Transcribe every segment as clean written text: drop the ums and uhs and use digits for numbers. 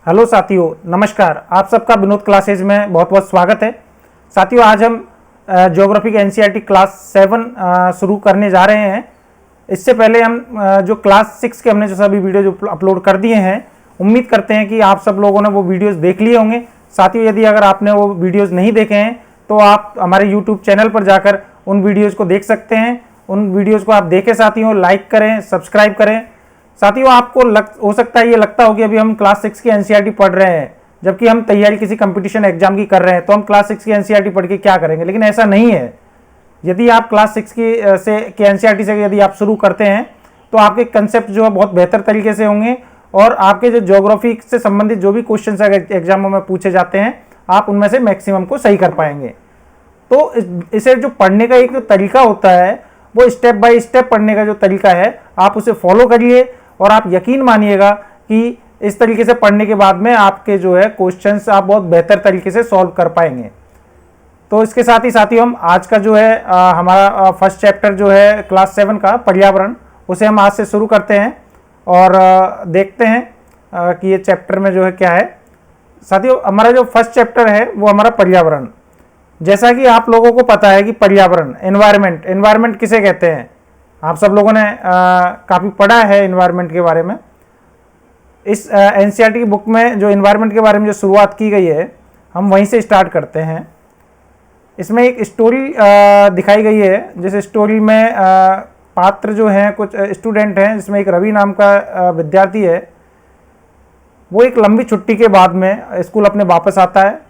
Hello साथियों, नमस्कार। आप सबका विनोद क्लासेज में बहुत बहुत स्वागत है। साथियों, आज हम ज्योग्राफी के एनसीईआरटी क्लास 7 शुरू करने जा रहे हैं। इससे पहले हम जो क्लास 6 के हमने जो सभी वीडियो जो अपलोड कर दिए हैं, उम्मीद करते हैं कि आप सब लोगों ने वो वीडियोस देख लिए होंगे। साथियों, यदि अगर आपने वो वीडियोस नहीं देखे हैं तो आप हमारे यूट्यूब चैनल पर जाकर उन वीडियोज़ को देख सकते हैं। उन वीडियोज़ को आप देखें साथियों, लाइक करें, सब्सक्राइब करें। साथियों, आपको हो सकता है ये लगता हो कि अभी हम क्लास 6 की एनसीईआरटी पढ़ रहे हैं, जबकि हम तैयारी किसी कंपटीशन एग्जाम की कर रहे हैं, तो हम क्लास 6 की एनसीईआरटी पढ़ के क्या करेंगे। लेकिन ऐसा नहीं है। यदि आप क्लास 6 की एनसीईआरटी से यदि आप शुरू करते हैं तो आपके कंसेप्ट जो है बहुत बेहतर तरीके से होंगे और आपके जो ज्योग्राफी से संबंधित जो भी क्वेश्चन एग्जामों में पूछे जाते हैं, आप उनमें से मैक्सिमम को सही कर पाएंगे। तो इसे जो पढ़ने का एक जो तरीका होता है, वो स्टेप बाय स्टेप पढ़ने का जो तरीका है, आप उसे फॉलो करिए और आप यकीन मानिएगा कि इस तरीके से पढ़ने के बाद में आपके जो है क्वेश्चंस आप बहुत बेहतर तरीके से सॉल्व कर पाएंगे। तो इसके साथ ही साथियों, हम आज का जो है हमारा फर्स्ट चैप्टर जो है क्लास 7 का पर्यावरण, उसे हम आज से शुरू करते हैं और देखते हैं कि ये चैप्टर में जो है क्या है। साथियों, हमारा जो फर्स्ट चैप्टर है वो हमारा पर्यावरण। जैसा कि आप लोगों को पता है कि पर्यावरण, एनवायरनमेंट किसे कहते हैं, आप सब लोगों ने काफ़ी पढ़ा है एनवायरनमेंट के बारे में। इस एनसीईआरटी की बुक में जो एनवायरनमेंट के बारे में जो शुरुआत की गई है, हम वहीं से स्टार्ट करते हैं। इसमें एक स्टोरी दिखाई गई है। जिस स्टोरी में पात्र जो हैं, कुछ स्टूडेंट हैं, जिसमें एक रवि नाम का विद्यार्थी है। वो एक लंबी छुट्टी के बाद में स्कूल अपने वापस आता है,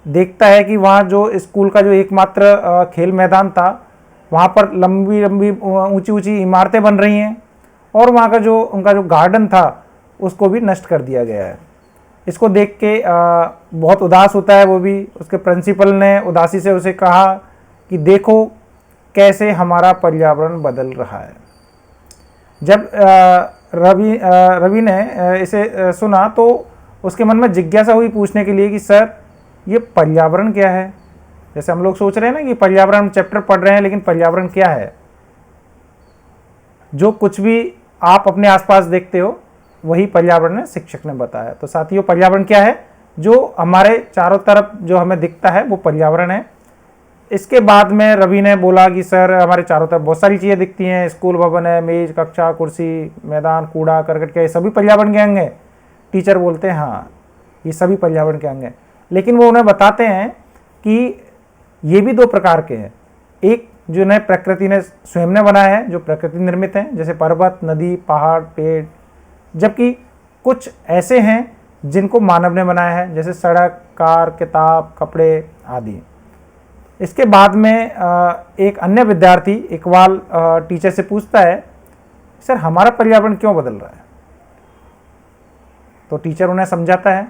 देखता है कि वहाँ जो स्कूल का जो एकमात्र खेल मैदान था, वहाँ पर लंबी लंबी ऊंची ऊंची इमारतें बन रही हैं और वहाँ का जो उनका जो गार्डन था उसको भी नष्ट कर दिया गया है। इसको देख के बहुत उदास होता है वो भी। उसके प्रिंसिपल ने उदासी से उसे कहा कि देखो कैसे हमारा पर्यावरण बदल रहा है। जब रवि ने इसे सुना तो उसके मन में जिज्ञासा हुई पूछने के लिए कि सर, ये पर्यावरण क्या है। जैसे हम लोग सोच रहे हैं ना कि पर्यावरण चैप्टर पढ़ रहे हैं, लेकिन पर्यावरण क्या है। जो कुछ भी आप अपने आसपास देखते हो वही पर्यावरण है, शिक्षक ने बताया। तो साथियों, पर्यावरण क्या है? जो हमारे चारों तरफ जो हमें दिखता है वो पर्यावरण है। इसके बाद में रवि ने बोला कि सर, हमारे चारों तरफ बहुत सारी चीज़ें दिखती हैं, स्कूल भवन है, मेज, कक्षा, कुर्सी, मैदान, कूड़ा करकट, क्या ये सभी पर्यावरण के अंग हैं? टीचर बोलते हैं हाँ, ये सभी पर्यावरण के अंग हैं। लेकिन वो उन्हें बताते हैं कि ये भी दो प्रकार के हैं। एक जो नए प्रकृति ने स्वयं ने बनाया है, जो प्रकृति निर्मित हैं, जैसे पर्वत, नदी, पहाड़, पेड़। जबकि कुछ ऐसे हैं जिनको मानव ने बनाया है, जैसे सड़क, कार, किताब, कपड़े आदि। इसके बाद में एक अन्य विद्यार्थी इकबाल टीचर से पूछता है, सर हमारा पर्यावरण क्यों बदल रहा है? तो टीचर उन्हें समझाता है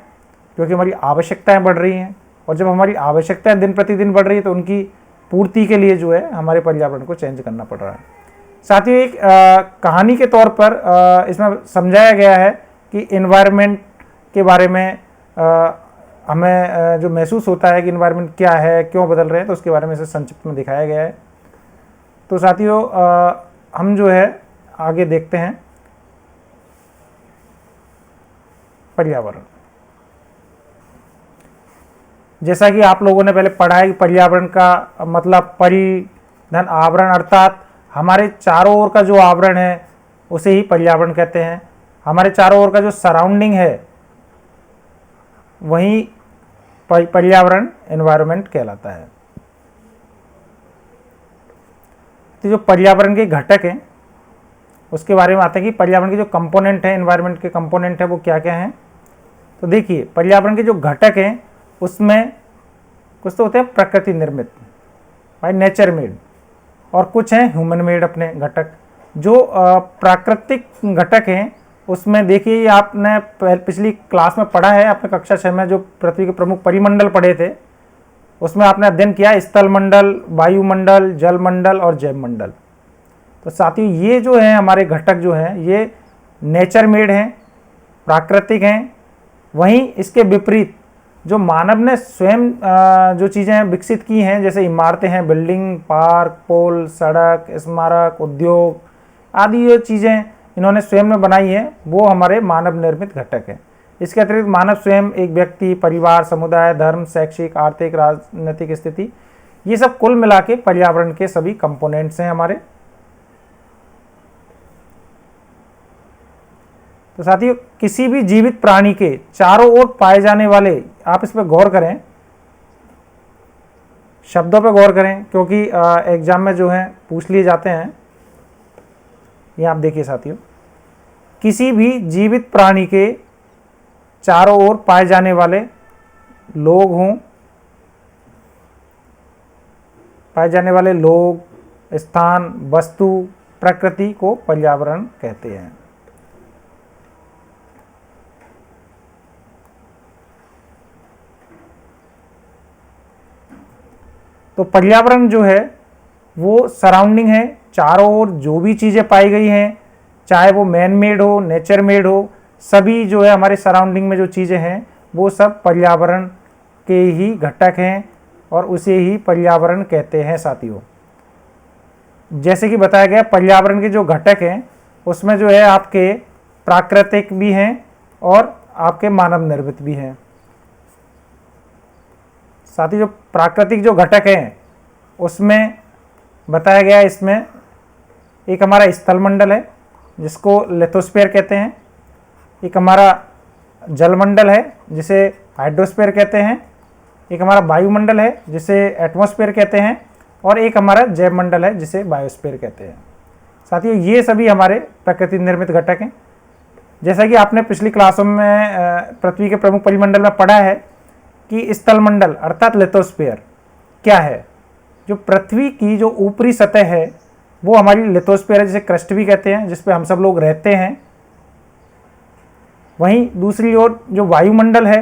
क्योंकि हमारी आवश्यकताएं बढ़ रही हैं, और जब हमारी आवश्यकताएं दिन प्रतिदिन बढ़ रही है तो उनकी पूर्ति के लिए जो है हमारे पर्यावरण को चेंज करना पड़ रहा है। साथ ही एक कहानी के तौर पर इसमें समझाया गया है कि एनवायरनमेंट के बारे में हमें जो महसूस होता है कि एनवायरनमेंट क्या है, क्यों बदल रहे हैं, तो उसके बारे में इसे संक्षिप्त में दिखाया गया है। तो साथियों, हम जो है आगे देखते हैं पर्यावरण। जैसा कि आप लोगों ने पहले पढ़ा है कि पर्यावरण का मतलब परिधन आवरण, अर्थात हमारे चारों ओर का जो आवरण है उसे ही पर्यावरण कहते हैं। हमारे चारों ओर का जो सराउंडिंग है वही पर्यावरण, एनवायरनमेंट कहलाता है। तो जो पर्यावरण के घटक हैं उसके बारे में आते हैं कि पर्यावरण के जो कंपोनेंट हैं, एनवायरनमेंट के कंपोनेंट है वो क्या क्या हैं। तो देखिए, पर्यावरण के जो घटक हैं उसमें कुछ तो होते हैं प्रकृति निर्मित, बाय नेचर मेड, और कुछ हैं ह्यूमन मेड अपने घटक। जो प्राकृतिक घटक हैं उसमें देखिए, आपने पिछली क्लास में पढ़ा है, आपने कक्षा 6 में जो पृथ्वी के प्रमुख परिमंडल पढ़े थे उसमें आपने अध्ययन किया स्थल मंडल, वायुमंडल, जल मंडल और जैव मंडल। तो साथियों, ये जो है हमारे घटक जो हैं ये नेचर मेड हैं, प्राकृतिक हैं। वहीं इसके विपरीत जो मानव ने स्वयं जो चीज़ें विकसित की हैं, जैसे इमारतें हैं, बिल्डिंग, पार्क, पुल, सड़क, स्मारक, उद्योग आदि, ये चीज़ें इन्होंने स्वयं में बनाई हैं, वो हमारे मानव निर्मित घटक हैं। इसके अतिरिक्त मानव स्वयं, एक व्यक्ति, परिवार, समुदाय, धर्म, शैक्षिक, आर्थिक, राजनीतिक स्थिति, ये सब कुल मिला के पर्यावरण के सभी कंपोनेंट्स हैं हमारे। तो साथियों, किसी भी जीवित प्राणी के चारों ओर पाए जाने वाले, आप इस पर गौर करें, शब्दों पर गौर करें, क्योंकि एग्जाम में जो है पूछ लिए जाते हैं। ये आप देखिए साथियों, किसी भी जीवित प्राणी के चारों ओर पाए जाने वाले लोग हों, पाए जाने वाले लोग, स्थान, वस्तु, प्रकृति को पर्यावरण कहते हैं। तो पर्यावरण जो है वो सराउंडिंग है, चारों ओर जो भी चीज़ें पाई गई हैं, चाहे वो मैन मेड हो, नेचर मेड हो, सभी जो है हमारे सराउंडिंग में जो चीज़ें हैं वो सब पर्यावरण के ही घटक हैं और उसे ही पर्यावरण कहते हैं साथियों। जैसे कि बताया गया, पर्यावरण के जो घटक हैं उसमें जो है आपके प्राकृतिक भी हैं और आपके मानव निर्मित भी हैं। साथ ही जो प्राकृतिक जो घटक हैं उसमें बताया गया, इसमें एक हमारा स्थलमंडल है जिसको लिथोस्फीयर कहते हैं, एक हमारा जलमंडल है जिसे हाइड्रोस्फीयर कहते हैं, एक हमारा वायुमंडल है जिसे एटमॉस्फेयर कहते हैं, और एक हमारा जैवमंडल है जिसे बायोस्फीयर कहते हैं। साथियों, ये सभी हमारे प्रकृति निर्मित घटक हैं। जैसा कि आपने पिछली क्लासों में पृथ्वी के प्रमुख परिमंडल में पढ़ा है कि स्थलमंडल अर्थात लिथोस्फीयर क्या है। जो पृथ्वी की जो ऊपरी सतह है वो हमारी लिथोस्फीयर है, जिसे क्रस्ट भी कहते हैं, जिस पे हम सब लोग रहते हैं। वहीं दूसरी ओर जो वायुमंडल है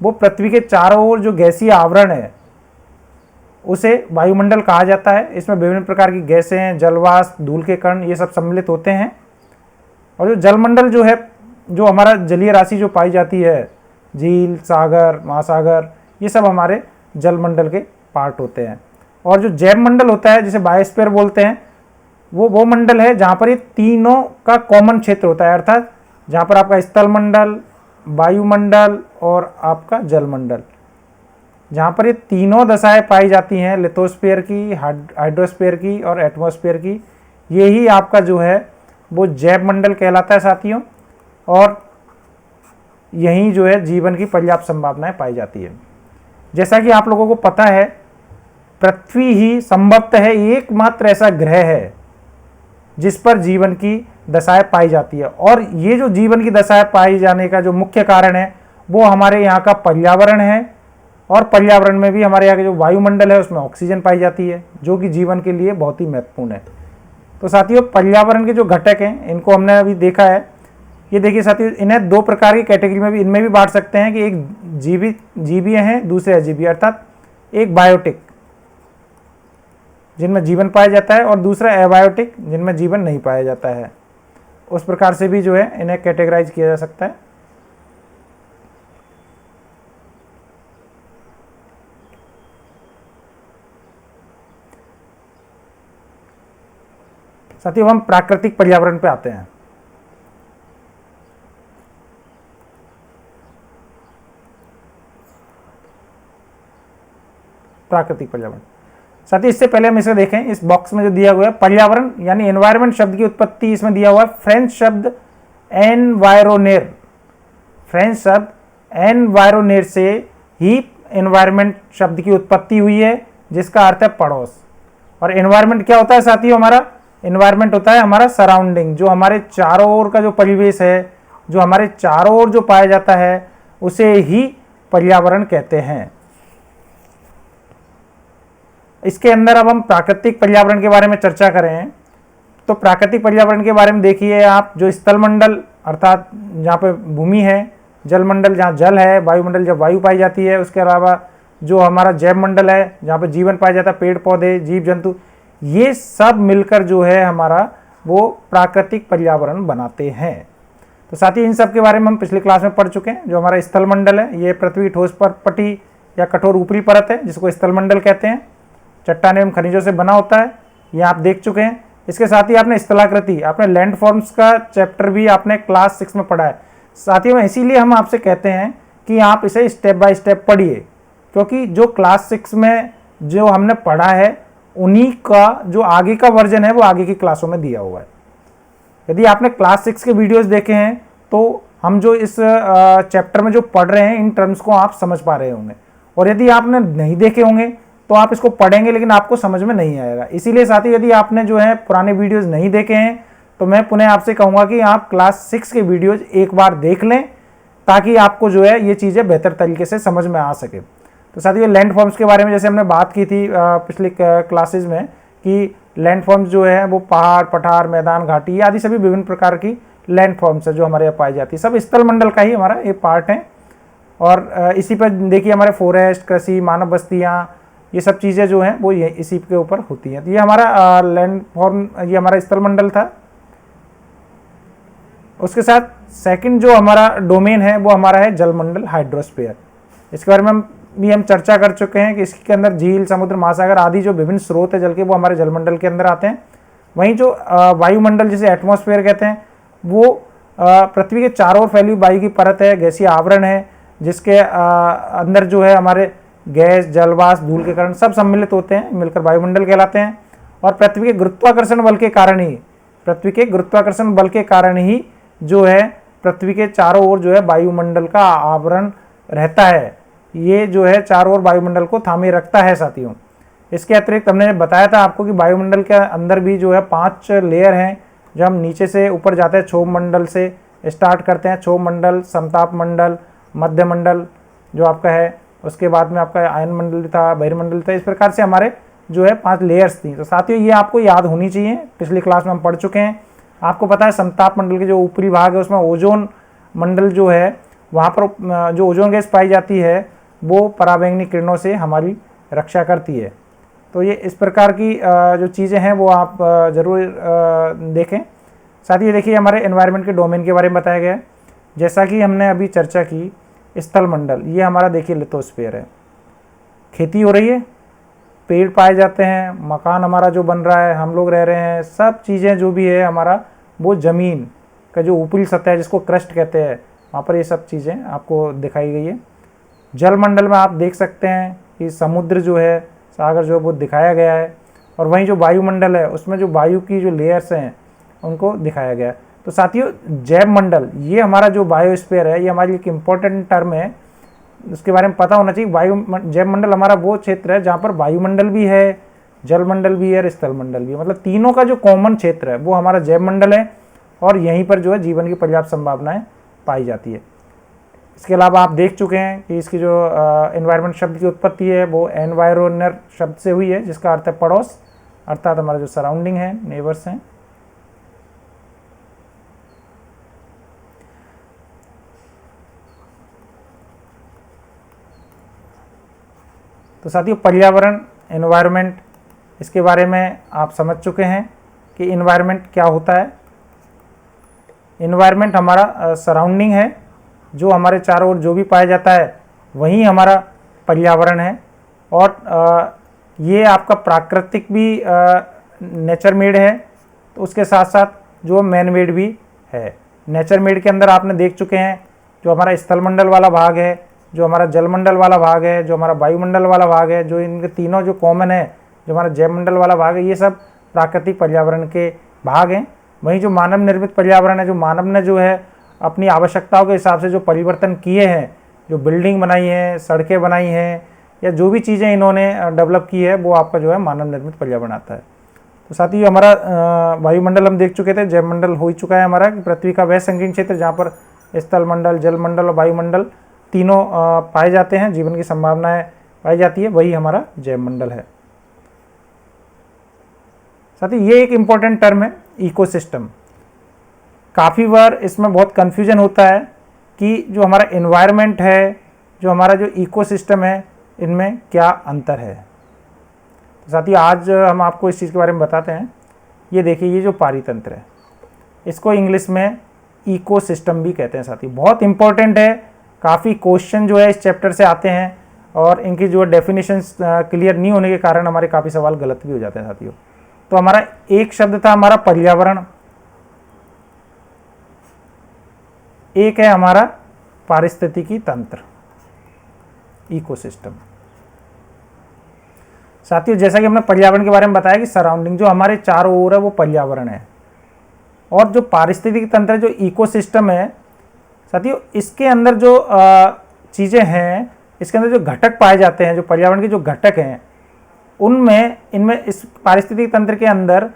वो पृथ्वी के चारों ओर जो गैसीय आवरण है उसे वायुमंडल कहा जाता है। इसमें विभिन्न प्रकार की गैसें हैं, जलवाष्प, धूल के कण, ये सब सम्मिलित होते हैं। और जो जलमंडल जो है, जो हमारा जलीय राशि जो पाई जाती है, झील, सागर, महासागर, ये सब हमारे जलमंडल के पार्ट होते हैं। और जो जैव मंडल होता है जिसे बायोस्फीयर बोलते हैं, वो मंडल है जहाँ पर ये तीनों का कॉमन क्षेत्र होता है, अर्थात जहाँ पर आपका स्थलमंडल, वायुमंडल और आपका जलमंडल, जहाँ पर ये तीनों दशाएं पाई जाती हैं, लिथोस्फीयर की, हाइड्रोस्फीयर की और एटमॉस्फेयर की, यही आपका जो है वो जैव मंडल कहलाता है साथियों। और यहीं जो है जीवन की पर्याप्त संभावनाएं पाई जाती है। जैसा कि आप लोगों को पता है, पृथ्वी ही संभवतः है एकमात्र ऐसा ग्रह है जिस पर जीवन की दशाएं पाई जाती है। और ये जो जीवन की दशाएं पाई जाने का जो मुख्य कारण है वो हमारे यहाँ का पर्यावरण है। और पर्यावरण में भी हमारे यहाँ के जो वायुमंडल है उसमें ऑक्सीजन पाई जाती है, जो कि जीवन के लिए बहुत ही महत्वपूर्ण है। तो साथियों, पर्यावरण के जो घटक हैं इनको हमने अभी देखा है। ये देखिए साथियों, इन्हें दो प्रकार की कैटेगरी में भी, इनमें भी बांट सकते हैं कि एक जीवीय हैं, दूसरे अजीवीय, अर्थात एक बायोटिक जिनमें जीवन पाया जाता है और दूसरा एबायोटिक जिनमें जीवन नहीं पाया जाता है। उस प्रकार से भी जो है इन्हें कैटेगराइज किया जा सकता है। साथियों, हम प्राकृतिक पर्यावरण पे आते हैं। प्राकृतिक पर्यावरण साथियों, इससे पहले हम इसे देखें, इस बॉक्स में जो दिया हुआ है पर्यावरण यानी एनवायरमेंट शब्द की उत्पत्ति इसमें दिया हुआ है फ्रेंच शब्द एनवायरोनेर। फ्रेंच शब्द एनवायरोनेर से ही एनवायरमेंट शब्द की उत्पत्ति हुई है, जिसका अर्थ है पड़ोस। और एनवायरमेंट क्या होता है साथियों? हमारा एनवायरमेंट होता है हमारा सराउंडिंग, जो हमारे चारों ओर का जो परिवेश है, जो हमारे चारों ओर जो पाया जाता है, उसे ही पर्यावरण कहते हैं। इसके अंदर अब हम प्राकृतिक पर्यावरण के बारे में चर्चा करें तो प्राकृतिक पर्यावरण के बारे में देखिए आप, जो स्थलमंडल अर्थात जहाँ पे भूमि है, जलमंडल जहाँ जल है, वायुमंडल जब वायु पाई जाती है, उसके अलावा जो हमारा जैव मंडल है जहाँ पे जीवन पाया जाता है, पेड़ पौधे, जीव जंतु, ये सब मिलकर जो है हमारा वो प्राकृतिक पर्यावरण बनाते हैं। तो साथ ही इन सब के बारे में हम पिछली क्लास में पढ़ चुके हैं। जो हमारा स्थलमंडल है ये पृथ्वी ठोस पटी या कठोर ऊपरी परत है जिसको स्थलमंडल कहते हैं, चट्टान एवं खनिजों से बना होता है, ये आप देख चुके हैं। इसके साथ ही आपने स्थलाकृति, आपने लैंड फॉर्म्स का चैप्टर भी आपने क्लास 6 में पढ़ा है। साथियों इसीलिए हम आपसे कहते हैं कि आप इसे स्टेप बाय स्टेप पढ़िए, क्योंकि जो क्लास 6 में जो हमने पढ़ा है उन्हीं का जो आगे का वर्जन है वो आगे की क्लासों में दिया हुआ है। यदि आपने क्लास 6 के वीडियोस देखे हैं तो हम जो इस चैप्टर में जो पढ़ रहे हैं इन टर्म्स को आप समझ पा रहे होंगे, और यदि आपने नहीं देखे होंगे तो आप इसको पढ़ेंगे लेकिन आपको समझ में नहीं आएगा। इसीलिए साथी यदि आपने जो है पुराने वीडियोस नहीं देखे हैं तो मैं पुनः आपसे कहूँगा कि आप क्लास 6 के वीडियोज एक बार देख लें, ताकि आपको जो है ये चीज़ें बेहतर तरीके से समझ में आ सके। तो साथियों लैंड फॉर्म्स के बारे में जैसे हमने बात की थी पिछले क्लासेज में कि लैंड फॉर्म्स जो है वो पहाड़, पठार, मैदान, घाटी आदि सभी विभिन्न प्रकार की लैंड फॉर्म्स है जो हमारे यहाँ पाई जाती है। सब स्थल मंडल का ही हमारा एक पार्ट है। और इसी पर देखिए हमारे फॉरेस्ट, कृषि, मानव बस्तियाँ, ये सब चीज़ें जो हैं वो ये इसी के ऊपर होती हैं। तो ये हमारा लैंड फॉर्म, ये हमारा स्थल मंडल था। उसके साथ सेकंड जो हमारा डोमेन है वो हमारा है जलमंडल, हाइड्रोस्फीयर। इसके बारे में हम चर्चा कर चुके हैं कि इसके अंदर झील, समुद्र, महासागर आदि जो विभिन्न स्रोत है जल के वो हमारे जलमंडल के अंदर आते हैं। वहीं जो वायुमंडल जिसे एटमॉस्फेयर कहते हैं वो पृथ्वी के चारों ओर फैली वायु की परत है, गैसीय आवरण है, जिसके अंदर जो है हमारे गैस, जलवाष्प, धूल के कारण सब सम्मिलित होते हैं, मिलकर वायुमंडल कहलाते हैं। और पृथ्वी के गुरुत्वाकर्षण बल के कारण ही जो है पृथ्वी के चारों ओर जो है वायुमंडल का आवरण रहता है। ये जो है चारों ओर वायुमंडल को थामे रखता है साथियों। इसके अतिरिक्त हमने बताया था आपको कि वायुमंडल के अंदर भी जो है 5 लेयर हैं। जब हम नीचे से ऊपर जाते हैं क्षोभ मंडल से स्टार्ट करते हैं, क्षोभ मंडल, समताप मंडल, मध्य मंडल जो आपका है, उसके बाद में आपका आयन मंडल था, बहिर्मंडल था। इस प्रकार से हमारे जो है 5 लेयर्स थी। तो साथियों ये आपको याद होनी चाहिए, पिछली क्लास में हम पढ़ चुके हैं। आपको पता है समताप मंडल के जो ऊपरी भाग है उसमें ओजोन मंडल जो है, वहाँ पर जो ओजोन गैस पाई जाती है वो पराबैंगनी किरणों से हमारी रक्षा करती है। तो ये इस प्रकार की जो चीज़ें हैं वो आप ज़रूर देखें। साथ ही देखिए हमारे एनवायरनमेंट के डोमेन के बारे में बताया गया है। जैसा कि हमने अभी चर्चा की, स्थल मंडल ये हमारा देखिए लिथोस्फीयर है। खेती हो रही है, पेड़ पाए जाते हैं, मकान हमारा जो बन रहा है, हम लोग रह रहे हैं, सब चीज़ें जो भी है हमारा वो ज़मीन का जो ऊपरी सतह है जिसको क्रस्ट कहते हैं, वहाँ पर ये सब चीज़ें आपको दिखाई गई है। जलमंडल में आप देख सकते हैं कि समुद्र जो है, सागर जो है वो दिखाया गया है। और वहीं जो वायुमंडल है उसमें जो वायु की जो लेयर्स हैं उनको दिखाया गया है। तो साथियों जैव मंडल ये हमारा जो बायोस्फीयर है ये हमारी एक इम्पोर्टेंट टर्म है, उसके बारे में पता होना चाहिए। जैव मंडल हमारा वो क्षेत्र है जहाँ पर वायुमंडल भी है, जलमंडल भी है और स्थल मंडल भी है, मतलब तीनों का जो कॉमन क्षेत्र है वो हमारा जैव मंडल है। और यहीं पर जो है जीवन की पर्याप्त संभावनाएं पाई जाती है। इसके अलावा आप देख चुके हैं कि इसकी जो एनवायरनमेंट शब्द की उत्पत्ति है वो एनवायरोनर शब्द से हुई है, जिसका अर्थ है पड़ोस, अर्थात हमारा जो सराउंडिंग है, नेबर्स हैं। तो साथियों पर्यावरण, एनवायरनमेंट, इसके बारे में आप समझ चुके हैं कि एनवायरनमेंट क्या होता है। एनवायरनमेंट हमारा सराउंडिंग है, जो हमारे चारों ओर जो भी पाया जाता है वही हमारा पर्यावरण है। और ये आपका प्राकृतिक भी नेचर मेड है, तो उसके साथ साथ जो मैन मेड भी है। नेचर मेड के अंदर आपने देख चुके हैं जो हमारा स्थलमंडल वाला भाग है, जो हमारा जलमंडल वाला भाग है, जो हमारा वायुमंडल वाला भाग है, जो इनके तीनों जो कॉमन है, जो हमारा जैवमंडल वाला भाग है, ये सब प्राकृतिक पर्यावरण के भाग हैं। वहीं जो मानव निर्मित पर्यावरण है, जो मानव ने जो है अपनी आवश्यकताओं के हिसाब से जो परिवर्तन किए हैं, जो बिल्डिंग बनाई है, सड़कें बनाई हैं, या जो भी चीज़ें इन्होंने डेवलप की है वो आपका जो है मानव निर्मित पर्यावरण आता है। तो साथ ही हमारा वायुमंडल हम देख चुके थे, जैवमंडल हो ही चुका है हमारा, कि पृथ्वी का वह संकीर्ण क्षेत्र जहाँ पर स्थलमंडल, जलमंडल और वायुमंडल तीनों पाए जाते हैं, जीवन की संभावनाएं पाई जाती है, वही हमारा जैवमंडल है। साथ ही ये एक इम्पॉर्टेंट टर्म है इकोसिस्टम। काफ़ी बार इसमें बहुत कन्फ्यूजन होता है कि जो हमारा एनवायरनमेंट है, जो हमारा जो इकोसिस्टम है, इनमें क्या अंतर है। तो साथ ही आज हम आपको इस चीज़ के बारे में बताते हैं। ये देखिए, ये जो पारितंत्र है इसको इंग्लिश में इकोसिस्टम भी कहते हैं। साथ ही बहुत इंपॉर्टेंट है, काफ़ी क्वेश्चन जो है इस चैप्टर से आते हैं और इनकी जो डेफिनेशंस क्लियर नहीं होने के कारण हमारे काफ़ी सवाल गलत भी हो जाते हैं साथियों। तो हमारा एक शब्द था हमारा पर्यावरण, एक है हमारा पारिस्थितिकी तंत्र, इकोसिस्टम। साथियों, जैसा कि हमने पर्यावरण के बारे में बताया कि सराउंडिंग जो हमारे चारों ओर है वो पर्यावरण है, और जो पारिस्थितिकी तंत्र जो इकोसिस्टम है साथियों, इसके अंदर जो चीज़ें हैं, इसके अंदर जो घटक पाए जाते हैं, जो पर्यावरण के जो घटक हैं, उनमें इनमें इस पारिस्थितिकी तंत्र के अंदर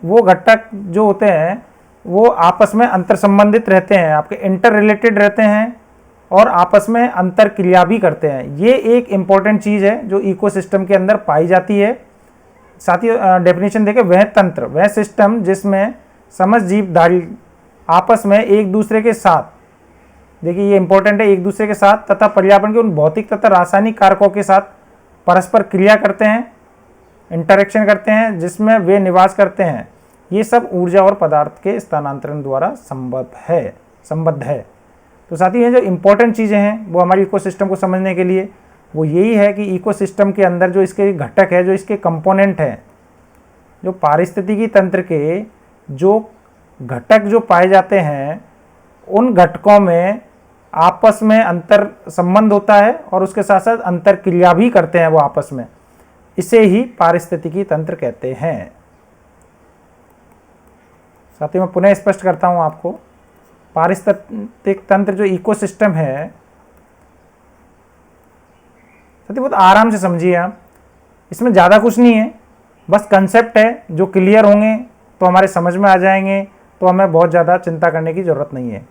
वो घटक जो होते हैं वो आपस में अंतर संबंधित रहते हैं, आपके इंटर रिलेटेड रहते हैं और आपस में अंतर क्रिया भी करते हैं। ये एक इम्पॉर्टेंट चीज़ है जो इकोसिस्टम के अंदर पाई जाती है। साथियों, डेफिनेशन देखें, वह तंत्र, वह सिस्टम जिसमें समस्त जीवधारी आपस में एक दूसरे के साथ, देखिए ये इंपॉर्टेंट है, एक दूसरे के साथ तथा पर्यावरण के उन भौतिक तथा रासायनिक कारकों के साथ परस्पर क्रिया करते हैं, इंटरेक्शन करते हैं, जिसमें वे निवास करते हैं। ये सब ऊर्जा और पदार्थ के स्थानांतरण द्वारा संबद्ध है। तो साथ ही ये जो इम्पोर्टेंट चीज़ें हैं वो हमारे इकोसिस्टम को समझने के लिए वो यही है कि इकोसिस्टम के अंदर जो इसके घटक है, जो इसके कंपोनेंट हैं, जो पारिस्थितिकी तंत्र के जो घटक जो पाए जाते हैं, उन घटकों में आपस में अंतर संबंध होता है और उसके साथ साथ अंतर क्रिया भी करते हैं वो आपस में। इसे ही पारिस्थितिकी तंत्र कहते हैं। साथ ही मैं पुनः स्पष्ट करता हूं आपको, पारिस्थितिक तंत्र जो इकोसिस्टम है, साथ ही बहुत आराम से समझिए आप, इसमें ज़्यादा कुछ नहीं है, बस कंसेप्ट है जो क्लियर होंगे तो हमारे समझ में आ जाएंगे, तो हमें बहुत ज़्यादा चिंता करने की ज़रूरत नहीं है।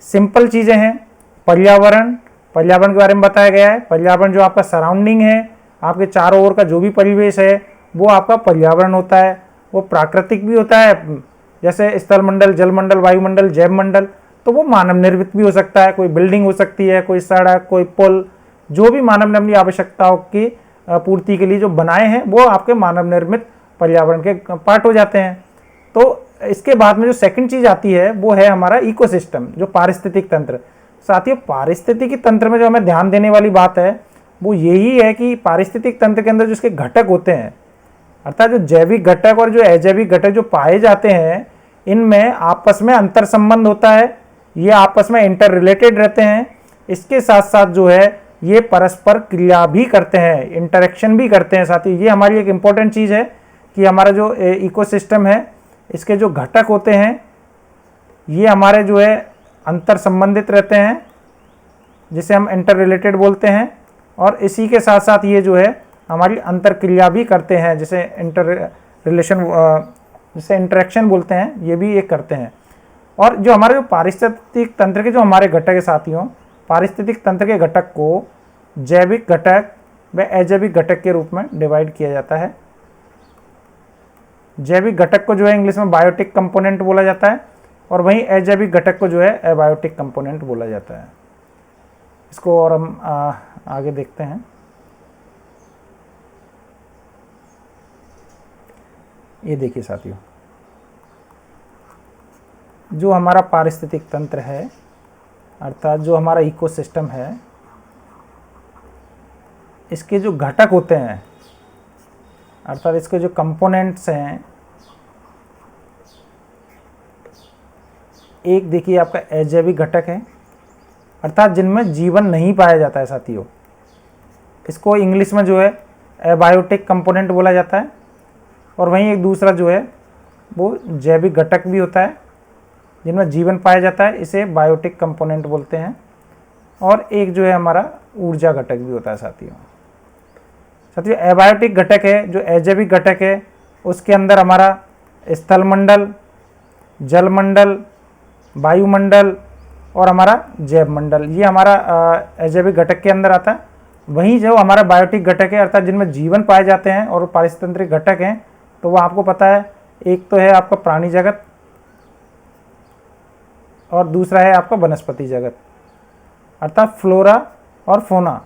सिंपल चीज़ें हैं। पर्यावरण के बारे में बताया गया है। पर्यावरण जो आपका सराउंडिंग है, आपके चारों ओर का जो भी परिवेश है वो आपका पर्यावरण होता है। वो प्राकृतिक भी होता है, जैसे स्थलमंडल, जलमंडल, वायुमंडल, जैव मंडल, तो वो मानव निर्मित भी हो सकता है। कोई बिल्डिंग हो सकती है, कोई सड़क, कोई पुल, जो भी मानव ने अपनी आवश्यकताओं की पूर्ति के लिए जो बनाए हैं वो आपके मानव निर्मित पर्यावरण के पार्ट हो जाते हैं। तो इसके बाद में जो सेकंड चीज आती है वो है हमारा इकोसिस्टम, जो पारिस्थितिक तंत्र। साथियों, पारिस्थितिकी तंत्र में जो हमें ध्यान देने वाली बात है वो यही है कि पारिस्थितिक तंत्र के अंदर जो इसके घटक होते हैं, अर्थात जो जैविक घटक और जो अजैविक घटक जो पाए जाते हैं, इनमें आपस में अंतर संबंध होता है, ये आपस में इंटर रिलेटेड रहते हैं। इसके साथ साथ जो है ये परस्पर क्रिया भी करते हैं, इंटरेक्शन भी करते हैं। साथियों, ये हमारी एक इम्पॉर्टेंट चीज़ है कि हमारा जो इकोसिस्टम है, इसके जो घटक होते हैं ये हमारे जो है अंतर संबंधित रहते हैं, जिसे हम इंटर रिलेटेड बोलते हैं, और इसी के साथ साथ ये जो है हमारी अंतर क्रिया भी करते हैं, जिसे जिसे इंटरेक्शन बोलते हैं, ये भी एक करते हैं। और जो हमारे जो पारिस्थितिक तंत्र के जो हमारे घटक है साथियों, पारिस्थितिक तंत्र के घटक को जैविक घटक व अजैविक घटक के रूप में डिवाइड किया जाता है। जैविक घटक को जो है इंग्लिश में बायोटिक कंपोनेंट बोला जाता है, और वहीं अजैविक घटक को जो है एबायोटिक कंपोनेंट बोला जाता है। इसको और हम आगे देखते हैं। ये देखिए साथियों, जो हमारा पारिस्थितिक तंत्र है, अर्थात जो हमारा इकोसिस्टम है, इसके जो घटक होते हैं, अर्थात इसके जो कंपोनेंट्स हैं, एक देखिए आपका अजैविक घटक है, अर्थात जिनमें जीवन नहीं पाया जाता है साथियों। इसको इंग्लिश में जो है एबायोटिक कंपोनेंट बोला जाता है। और वहीं एक दूसरा जो है वो जैविक घटक भी होता है, जिनमें जीवन पाया जाता है, इसे बायोटिक कंपोनेंट बोलते हैं। और एक जो है हमारा ऊर्जा घटक भी होता है साथियों। एबायोटिक घटक है, जो अजैविक घटक है, उसके अंदर हमारा स्थलमंडल, जलमंडल, वायुमंडल और हमारा जैव मंडल, ये हमारा अजैविक घटक के अंदर आता है। वहीं जो हमारा बायोटिक घटक है, अर्थात जिनमें जीवन पाए जाते हैं और पारिस्थितिक घटक हैं, तो वो आपको पता है, एक तो है आपका प्राणी जगत और दूसरा है आपका वनस्पति जगत, अर्थात फ्लोरा और फोना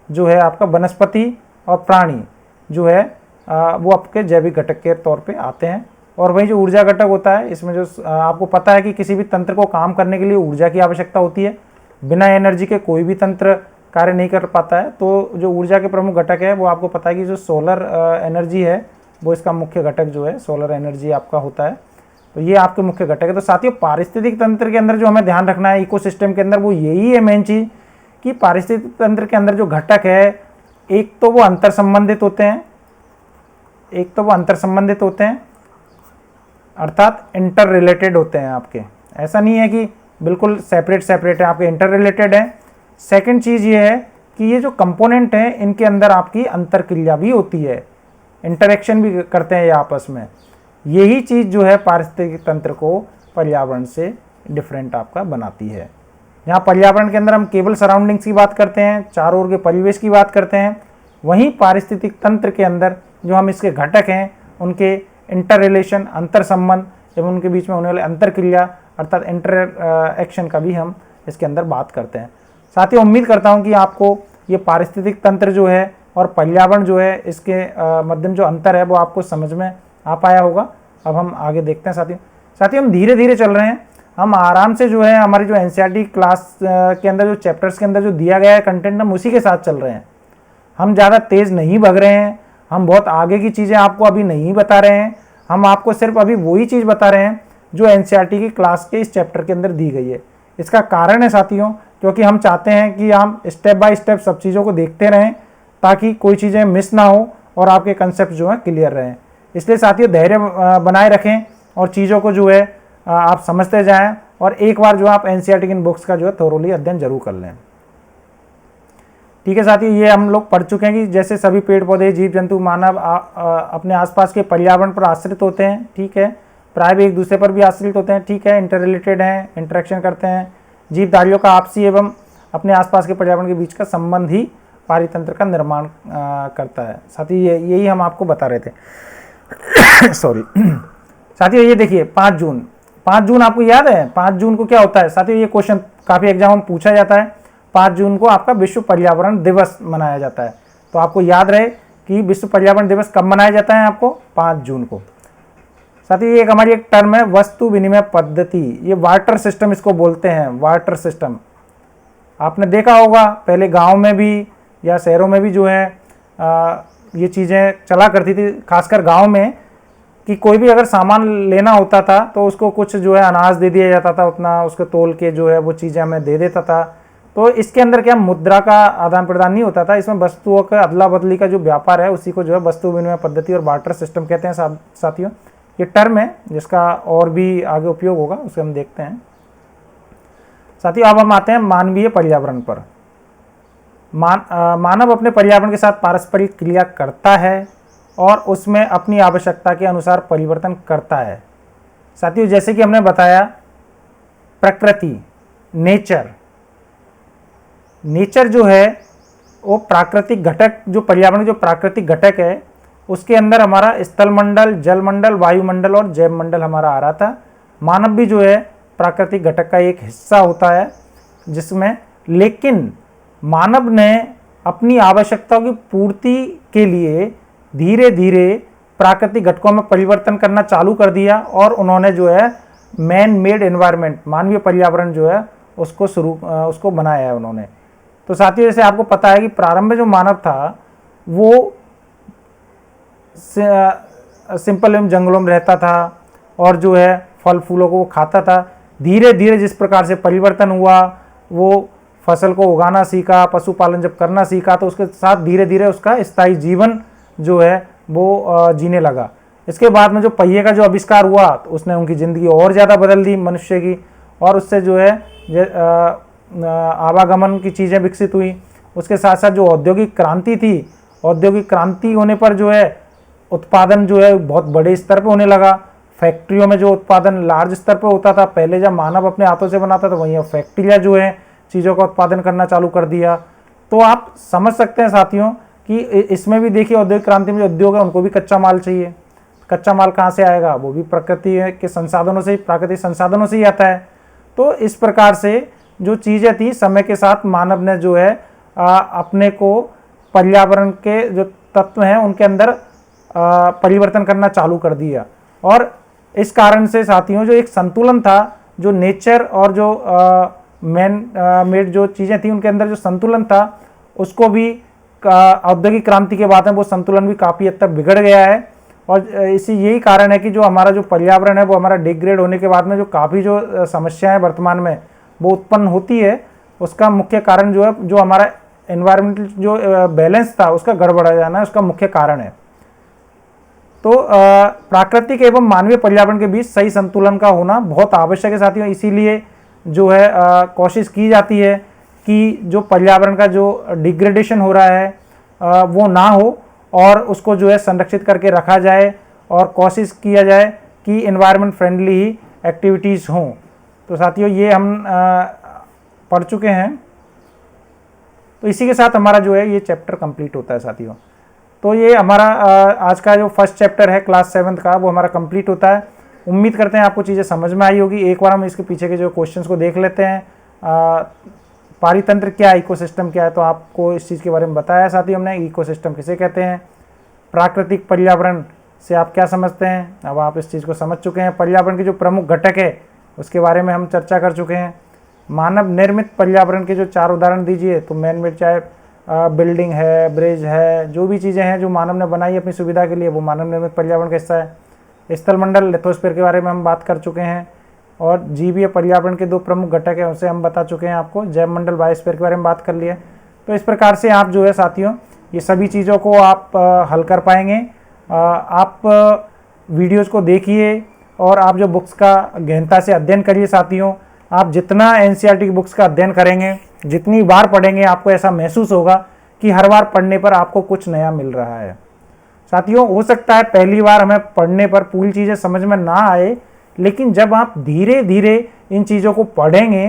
जो है आपका वनस्पति और प्राणी जो है वो आपके जैविक घटक के तौर पे आते हैं। और वही जो ऊर्जा घटक होता है, इसमें जो आपको पता है कि किसी भी तंत्र को काम करने के लिए ऊर्जा की आवश्यकता होती है, बिना एनर्जी के कोई भी तंत्र कार्य नहीं कर पाता है। तो जो ऊर्जा के प्रमुख घटक है वो आपको पता है कि जो सोलर एनर्जी है वो इसका मुख्य घटक जो है सोलर एनर्जी आपका होता है। तो ये आपके मुख्य घटक है। तो साथियों पारिस्थितिक तंत्र के अंदर जो हमें ध्यान रखना है इकोसिस्टम के अंदर, वो यही है मेन चीज कि पारिस्थितिक तंत्र के अंदर जो घटक है, एक तो वो अंतर संबंधित होते हैं, अर्थात इंटर रिलेटेड होते हैं आपके। ऐसा नहीं है कि बिल्कुल सेपरेट है, आपके इंटर रिलेटेड है। सेकंड चीज ये है कि ये जो कंपोनेंट है इनके अंदर आपकी अंतर क्रिया भी होती है, इंटरेक्शन भी करते हैं ये आपस में। यही चीज जो है पारिस्थितिक तंत्र को पर्यावरण से डिफरेंट आपका बनाती है। यहाँ पर्यावरण के अंदर हम केवल सराउंडिंग्स की बात करते हैं, चारों ओर के परिवेश की बात करते हैं, वहीं पारिस्थितिक तंत्र के अंदर जो हम इसके घटक हैं उनके इंटर रिलेशन, अंतर संबंध एवं उनके बीच में होने वाले अंतर क्रिया अर्थात इंटर एक्शन का भी हम इसके अंदर बात करते हैं। साथियों उम्मीद करता हूँ कि आपको ये पारिस्थितिक तंत्र जो है और पर्यावरण जो है इसके मध्यम जो अंतर है वो आपको समझ में आ पाया होगा। अब हम आगे देखते हैं साथियों हम धीरे धीरे चल रहे हैं, हम आराम से जो है हमारी जो एनसीईआरटी क्लास के अंदर जो चैप्टर्स के अंदर जो दिया गया है कंटेंट, हम उसी के साथ चल रहे हैं। हम ज़्यादा तेज़ नहीं भाग रहे हैं, हम बहुत आगे की चीज़ें आपको अभी नहीं बता रहे हैं, हम आपको सिर्फ अभी वही चीज़ बता रहे हैं जो एनसीईआरटी की क्लास के इस चैप्टर के अंदर दी गई है। इसका कारण है साथियों क्योंकि हम चाहते हैं कि हम स्टेप बाय स्टेप सब चीज़ों को देखते रहें ताकि कोई चीज़ें मिस ना हो और आपके कंसेप्ट जो है क्लियर रहें। इसलिए साथियों धैर्य बनाए रखें और चीज़ों को जो है आप समझते जाएं और एक बार जो आप एनसीईआरटी की इन बुक्स का जो है थोरोली अध्ययन जरूर कर लें। ठीक है साथियों, ये हम लोग पढ़ चुके हैं कि जैसे सभी पेड़ पौधे, जीव जंतु, मानव अपने आसपास के पर्यावरण पर आश्रित होते हैं। ठीक है, प्राय भी एक दूसरे पर भी आश्रित होते हैं। ठीक है, इंटर रिलेटेड हैं, इंटरेक्शन करते हैं। जीवधारियों का आपसी एवं अपने आसपास के पर्यावरण के बीच का संबंध ही पारितंत्र का निर्माण करता है। साथियों यही हम आपको बता रहे थे। सॉरी साथियों, ये देखिए 5 जून आपको याद है 5 जून को क्या होता है? साथियों ये क्वेश्चन काफ़ी एग्जाम में पूछा जाता है। 5 जून को आपका विश्व पर्यावरण दिवस मनाया जाता है। तो आपको याद रहे कि विश्व पर्यावरण दिवस कब मनाया जाता है? आपको 5 जून को। साथियों ये हमारी एक टर्म है वस्तु विनिमय पद्धति, ये वाटर सिस्टम इसको बोलते हैं, वाटर सिस्टम। आपने देखा होगा पहले गांव में भी या शहरों में भी जो है ये चीज़ें चला करती थी, खासकर गांव में, कि कोई भी अगर सामान लेना होता था तो उसको कुछ जो है अनाज दे दिया जाता था, उतना उसको तोल के जो है वो चीज़ें हमें दे देता था। तो इसके अंदर क्या मुद्रा का आदान प्रदान नहीं होता था, इसमें वस्तुओं का अदला बदली का जो व्यापार है उसी को जो है वस्तु विनिमय पद्धति और बार्टर सिस्टम कहते हैं। साथियों ये टर्म है जिसका और भी आगे उपयोग होगा, उसे हम देखते हैं। साथियों अब हम आते हैं मानवीय पर्यावरण पर। मानव अपने पर्यावरण के साथ पारस्परिक क्रिया करता है और उसमें अपनी आवश्यकता के अनुसार परिवर्तन करता है। साथियों जैसे कि हमने बताया प्रकृति, नेचर जो है वो प्राकृतिक घटक, जो पर्यावरण जो प्राकृतिक घटक है उसके अंदर हमारा स्थलमंडल, जलमंडल, वायुमंडल और जैव मंडल हमारा आ रहा था। मानव भी जो है प्राकृतिक घटक का एक हिस्सा होता है जिसमें, लेकिन मानव ने अपनी आवश्यकताओं की पूर्ति के लिए धीरे धीरे प्राकृतिक घटकों में परिवर्तन करना चालू कर दिया और उन्होंने जो है मैन मेड एनवायरनमेंट, मानवीय पर्यावरण जो है उसको बनाया है उन्होंने। तो साथियों जैसे आपको पता है कि प्रारंभ में जो मानव था वो सिंपल एवं जंगलों में रहता था और जो है फल फूलों को वो खाता था। धीरे धीरे जिस प्रकार से परिवर्तन हुआ, वो फसल को उगाना सीखा, पशुपालन जब करना सीखा तो उसके साथ धीरे धीरे उसका स्थायी जीवन जो है वो जीने लगा। इसके बाद में जो पहिए का जो आविष्कार हुआ तो उसने उनकी ज़िंदगी और ज़्यादा बदल दी मनुष्य की, और उससे जो है आवागमन की चीज़ें विकसित हुई। उसके साथ साथ जो औद्योगिक क्रांति थी, औद्योगिक क्रांति होने पर जो है उत्पादन जो है बहुत बड़े स्तर पर होने लगा। फैक्ट्रियों में जो उत्पादन लार्ज स्तर पर होता था, पहले जब मानव अपने हाथों से बनाता था वहीं फैक्ट्रियाँ जो है चीज़ों का उत्पादन करना चालू कर दिया। तो आप समझ सकते हैं साथियों कि इसमें भी देखिए औद्योगिक क्रांति में जो उद्योग है उनको भी कच्चा माल चाहिए। कच्चा माल कहाँ से आएगा? वो भी प्रकृति के संसाधनों से, प्राकृतिक संसाधनों से ही आता है। तो इस प्रकार से जो चीज़ें थी समय के साथ मानव ने जो है अपने को पर्यावरण के जो तत्व हैं उनके अंदर परिवर्तन करना चालू कर दिया। और इस कारण से साथियों जो एक संतुलन था, जो नेचर और जो मैन मेड जो चीज़ें थी उनके अंदर जो संतुलन था उसको भी औद्योगिक क्रांति के बाद में वो संतुलन भी काफ़ी हद तक बिगड़ गया है। और इसी यही कारण है कि जो हमारा जो पर्यावरण है वो हमारा डिग्रेड होने के बाद में जो काफ़ी जो समस्याएं वर्तमान में वो उत्पन्न होती है, उसका मुख्य कारण जो है जो हमारा एनवायरमेंटल जो बैलेंस था उसका गड़बड़ा जाना है, उसका मुख्य कारण है। तो प्राकृतिक एवं मानवीय पर्यावरण के बीच सही संतुलन का होना बहुत आवश्यक है साथियों। इसीलिए जो है कोशिश की जाती है कि जो पर्यावरण का जो डिग्रेडेशन हो रहा है वो ना हो और उसको जो है संरक्षित करके रखा जाए और कोशिश किया जाए कि एनवायरनमेंट फ्रेंडली ही एक्टिविटीज़ हों। तो साथियों ये हम पढ़ चुके हैं। तो इसी के साथ हमारा जो है ये चैप्टर कंप्लीट होता है साथियों। तो ये हमारा आज का जो फर्स्ट चैप्टर है क्लास 7 का वो हमारा कंप्लीट होता है। उम्मीद करते हैं आपको चीज़ें समझ में आई होगी। एक बार हम इसके पीछे के जो क्वेश्चंस को देख लेते हैं। पारितंत्र क्या है, इकोसिस्टम क्या है, तो आपको इस चीज़ के बारे में बताया साथियों हमने। इकोसिस्टम किसे कहते हैं, प्राकृतिक पर्यावरण से आप क्या समझते हैं, अब आप इस चीज़ को समझ चुके हैं। पर्यावरण के जो प्रमुख घटक है उसके बारे में हम चर्चा कर चुके हैं। मानव निर्मित पर्यावरण के जो 4 उदाहरण दीजिए, तो मैन मेड चाहे बिल्डिंग है, ब्रिज है, जो भी चीज़ें हैं जो मानव ने बनाई अपनी सुविधा के लिए वो मानव निर्मित पर्यावरण का हिस्सा है। स्थलमंडल लिथोस्फीयर के बारे में हम बात कर चुके हैं। और जीवीय पर्यावरण के 2 प्रमुख घटक हैं उसे हम बता चुके हैं आपको। जैव मंडल बायोस्फीयर के बारे में बात कर लिया। तो इस प्रकार से आप जो है साथियों ये सभी चीज़ों को आप हल कर पाएंगे। आप वीडियोज़ को देखिए और आप जो बुक्स का गहनता से अध्ययन करिए साथियों। आप जितना एनसीईआरटी की बुक्स का अध्ययन करेंगे, जितनी बार पढ़ेंगे, आपको ऐसा महसूस होगा कि हर बार पढ़ने पर आपको कुछ नया मिल रहा है साथियों। हो सकता है पहली बार हमें पढ़ने पर पूरी चीज़ें समझ में ना आए, लेकिन जब आप धीरे धीरे इन चीज़ों को पढ़ेंगे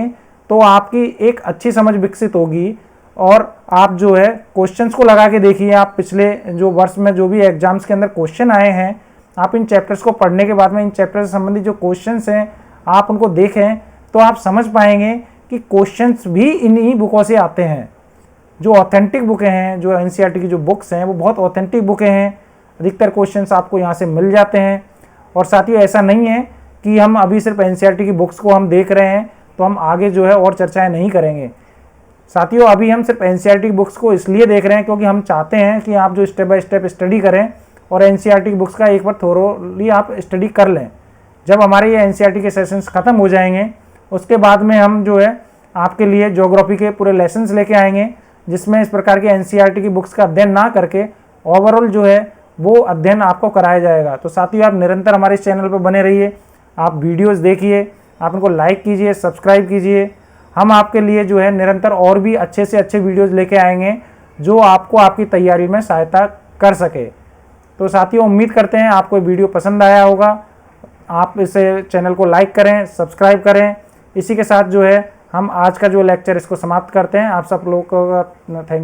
तो आपकी एक अच्छी समझ विकसित होगी। और आप जो है क्वेश्चंस को लगा के देखिए। आप पिछले जो वर्ष में जो भी एग्जाम्स के अंदर क्वेश्चन आए हैं, आप इन चैप्टर्स को पढ़ने के बाद में इन चैप्टर से संबंधित जो क्वेश्चंस हैं आप उनको देखें तो आप समझ पाएंगे कि क्वेश्चंस भी इन्हीं बुकों से आते हैं। जो ऑथेंटिक बुकें हैं, जो एनसीईआरटी की जो बुक्स हैं वो बहुत ऑथेंटिक बुकें हैं। अधिकतर क्वेश्चंस आपको यहाँ से मिल जाते हैं। और साथियों ऐसा नहीं है कि हम अभी सिर्फ एनसीईआरटी की बुक्स को हम देख रहे हैं तो हम आगे जो है और चर्चाएं नहीं करेंगे साथियों। अभी हम सिर्फ एनसीईआरटी की बुक्स को इसलिए देख रहे हैं क्योंकि हम चाहते हैं कि आप जो स्टेप बाय स्टेप स्टडी करें और एनसीईआरटी की बुक्स का एक बार थोरोली आप स्टडी कर लें। जब हमारे ये एनसीईआरटी के सेशंस ख़त्म हो जाएंगे उसके बाद में हम जो है आपके लिए ज्योग्राफी के पूरे लेसन्स लेके आएंगे, जिसमें इस प्रकार के एनसीईआरटी की बुक्स का अध्ययन ना करके ओवरऑल जो है वो अध्ययन आपको कराया जाएगा। तो साथियों आप निरंतर हमारे इस चैनल पर बने रहिए। आप वीडियोस देखिए, आप उनको लाइक कीजिए, सब्सक्राइब कीजिए। हम आपके लिए जो है निरंतर और भी अच्छे से अच्छे वीडियोस लेके आएंगे जो आपको आपकी तैयारी में सहायता कर सके। तो साथियों उम्मीद करते हैं आपको वीडियो पसंद आया होगा। आप इसे चैनल को लाइक करें, सब्सक्राइब करें। इसी के साथ जो है हम आज का जो लेक्चर इसको समाप्त करते हैं। आप सब लोगों का थैंक